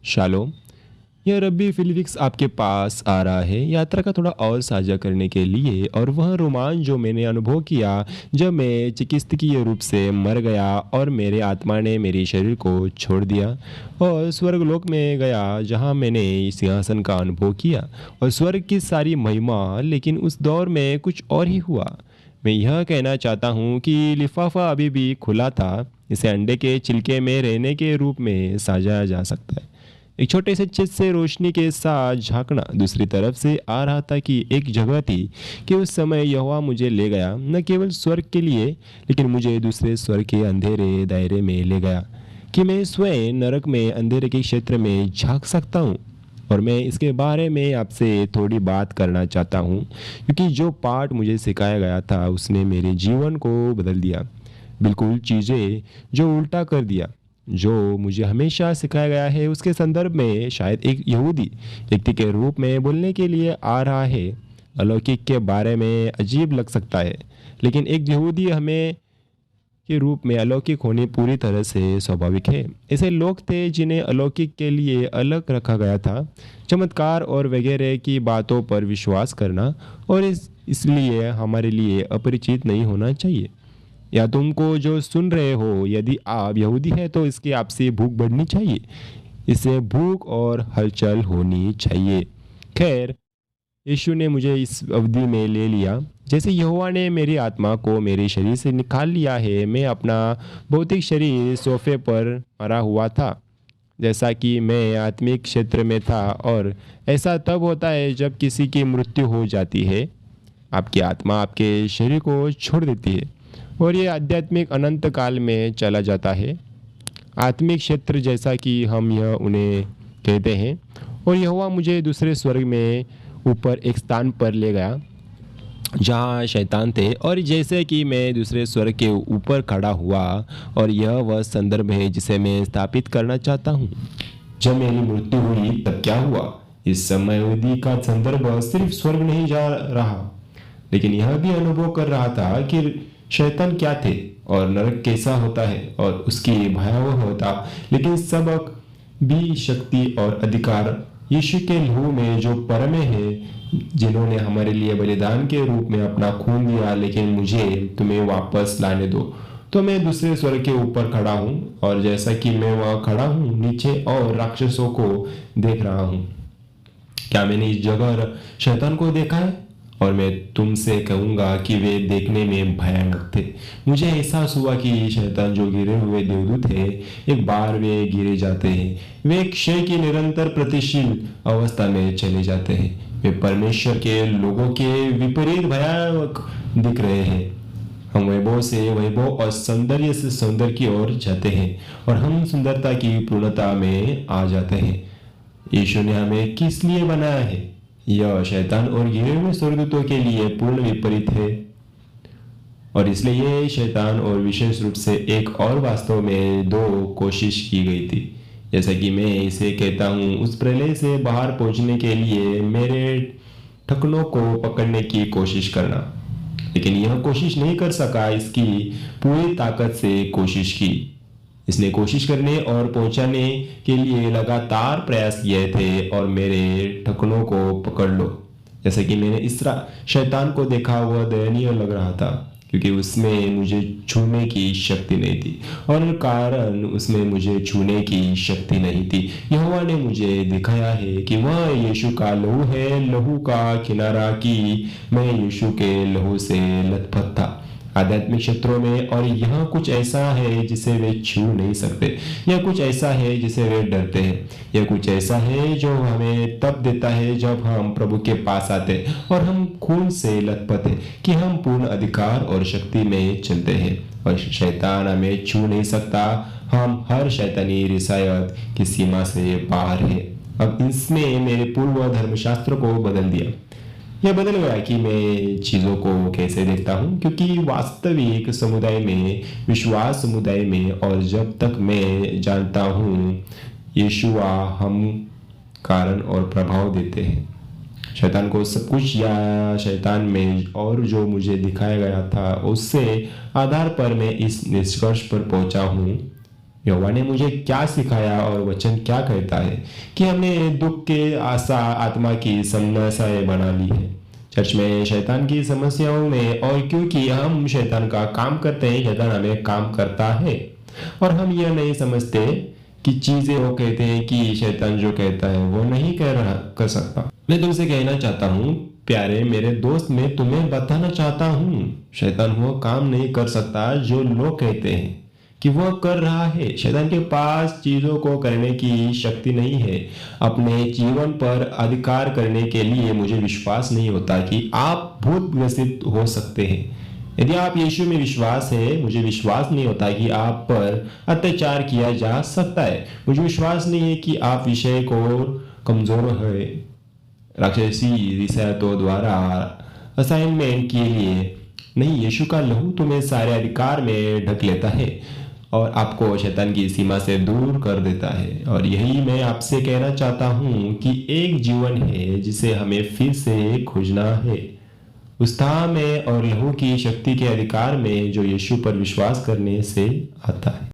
Shalom. यह रब्बी Felix आपके पास आ रहा है यात्रा का थोड़ा और साझा करने के लिए, और वह रोमांच जो मैंने अनुभव किया जब मैं चिकित्सकीय रूप से मर गया और मेरे आत्मा ने मेरे शरीर को छोड़ दिया और स्वर्गलोक में गया जहां मैंने सिंहासन का अनुभव किया और स्वर्ग की सारी महिमा। लेकिन उस दौर में कुछ और ही हुआ। मैं यह कहना चाहता हूँ कि लिफाफा अभी भी खुला था। इसे अंडे के छिलके में रहने के रूप में सजाया जा सकता है। एक छोटे से छेद से रोशनी के साथ झांकना दूसरी तरफ से आ रहा था कि एक जगह थी कि उस समय यहोवा मुझे ले गया, न केवल स्वर्ग के लिए लेकिन मुझे दूसरे स्वर्ग के अंधेरे दायरे में ले गया कि मैं स्वयं नरक में अंधेरे के क्षेत्र में झांक सकता हूँ। और मैं इसके बारे में आपसे थोड़ी बात करना चाहता हूँ क्योंकि जो पाठ मुझे सिखाया गया था उसने मेरे जीवन को बदल दिया। बिल्कुल चीज़ें जो उल्टा कर दिया। जो मुझे हमेशा सिखाया गया है उसके संदर्भ में शायद एक यहूदी व्यक्ति के रूप में बोलने के लिए आ रहा है, अलौकिक के बारे में अजीब लग सकता है, लेकिन एक यहूदी हमें के रूप में अलौकिक होने पूरी तरह से स्वाभाविक है। ऐसे लोग थे जिन्हें अलौकिक के लिए अलग रखा गया था, चमत्कार और वगैरह की बातों पर विश्वास करना, और इसलिए हमारे लिए अपरिचित नहीं होना चाहिए। या तुमको जो सुन रहे हो, यदि आप यहूदी हैं तो इसकी आपसे भूख बढ़नी चाहिए, इससे भूख और हलचल होनी चाहिए। खैर, यीशु ने मुझे इस अवधि में ले लिया। जैसे यहोवा ने मेरी आत्मा को मेरे शरीर से निकाल लिया है, मैं अपना भौतिक शरीर सोफे पर मरा हुआ था जैसा कि मैं आत्मिक क्षेत्र में था। और ऐसा तब होता है जब किसी की मृत्यु हो जाती है, आपकी आत्मा आपके शरीर को छोड़ देती है और ये आध्यात्मिक अनंत काल में चला जाता है, आत्मिक क्षेत्र जैसा कि हम यह उन्हें कहते हैं। और यहोवा मुझे दूसरे स्वर्ग में ऊपर एक स्थान पर ले गया जहाँ शैतान थे, और जैसे कि मैं दूसरे स्वर्ग के ऊपर खड़ा हुआ, और यह वह संदर्भ है जिसे मैं स्थापित करना चाहता हूँ। जब मेरी मृत्यु हुई तब क्या हुआ? इस समय अवधि का संदर्भ सिर्फ स्वर्ग नहीं जा रहा, लेकिन यह भी अनुभव कर रहा था कि शैतान क्या थे और नरक कैसा होता है और उसकी भयावह होता। लेकिन सबक भी शक्ति और अधिकार यीशु के लहू में जो परमे है, जिन्होंने हमारे लिए बलिदान के रूप में अपना खून दिया। लेकिन मुझे तुम्हें वापस लाने दो। तो मैं दूसरे स्वर्ग के ऊपर खड़ा हूँ, और जैसा कि मैं वहां खड़ा हूँ नीचे और राक्षसों को देख रहा हूँ। क्या मैंने इस जगह शैतान को देखा है? और मैं तुमसे कहूंगा कि वे देखने में भयानक थे। मुझे एहसास हुआ कि शैतान जो गिरे हुए देवदूत हैं, एक बार वे गिरे जाते हैं, वे क्षय की निरंतर प्रगतिशील अवस्था में चले जाते हैं। वे परमेश्वर के लोगों के विपरीत भयानक दिख रहे हैं। हम वैभव से वैभव और सौंदर्य से सौंदर्य की ओर जाते हैं, और हम सुंदरता की पूर्णता में आ जाते हैं। यीशु ने हमें किस लिए बनाया है? यह शैतान और गिरे हुए स्वर्गदूतों के लिए पूर्ण विपरीत है, और इसलिए ये शैतान और विशेष रूप से एक और वास्तव में दो कोशिश की गई थी। जैसा कि मैं इसे कहता हूँ, उस प्रलय से बाहर पहुंचने के लिए मेरे ठकनों को पकड़ने की कोशिश करना, लेकिन यह कोशिश नहीं कर सका। इसकी पूरी ताकत से कोशिश की। इसने कोशिश करने और पहुंचाने के लिए लगातार प्रयास किए थे, और मेरे ठकनों को पकड़ लो। जैसे कि मैंने इस शैतान को देखा, वह दयनीय लग रहा था क्योंकि उसमें मुझे छूने की शक्ति नहीं थी, और कारण उसमें मुझे छूने की शक्ति नहीं थी। यहोवा ने मुझे दिखाया है कि वह यीशु का लहू है, लहू का किनारा, कि मैं यीशु के लहू से लथपथ था आध्यात्मिक क्षेत्रों में। और यह कुछ ऐसा है जिसे वे छू नहीं सकते। यह कुछ ऐसा है जिसे वे डरते हैं। यह कुछ ऐसा है जो हमें तब देता है जब हम प्रभु के पास आते हैं, और हम खून से लथपथ हैं कि हम पूर्ण अधिकार और शक्ति में चलते हैं, और शैतान हमें छू नहीं सकता। हम हर शैतानी रिसायत की सीमा से बाहर है। अब इसने मेरे पूर्व धर्मशास्त्र को बदल दिया। यह बदल गया कि मैं चीज़ों को कैसे देखता हूँ, क्योंकि वास्तविक समुदाय में, विश्वास समुदाय में, और जब तक मैं जानता हूँ यीशुआ हम कारण और प्रभाव देते हैं शैतान को सब कुछ, या शैतान में, और जो मुझे दिखाया गया था उससे आधार पर मैं इस निष्कर्ष पर पहुंचा हूँ यहोवा ने मुझे क्या सिखाया और वचन क्या कहता है कि हमने दुख के आशा आत्मा की समस्याएं बना ली है चर्च में शैतान की समस्याओं में। और क्योंकि हम शैतान का काम करते हैं, शैतान हमें काम करता है और हम यह नहीं समझते कि चीजें वो कहते हैं कि शैतान जो कहता है वो नहीं कर सकता। मैं तुमसे कहना चाहता हूँ प्यारे मेरे दोस्त, मैं तुम्हें बताना चाहता हूँ शैतान वो काम नहीं कर सकता जो लोग कहते हैं कि वह कर रहा है। शैतान के पास चीजों को करने की शक्ति नहीं है। अपने जीवन पर अधिकार करने के लिए मुझे विश्वास नहीं होता कि आप भूत ग्रसित हो सकते हैं। यदि आप यीशु में विश्वास है, मुझे विश्वास नहीं होता कि आप पर अत्याचार किया जा सकता है। मुझे विश्वास नहीं है कि आप विषय को कमजोर है राक्षसी रिसायतों द्वारा असाइनमेंट के लिए नहीं। यीशु का लहू तुम्हें सारे अधिकार में ढक लेता है और आपको शैतान की सीमा से दूर कर देता है। और यही मैं आपसे कहना चाहता हूँ कि एक जीवन है जिसे हमें फिर से खोजना है, उत्साह में और लहू की शक्ति के अधिकार में जो यीशु पर विश्वास करने से आता है।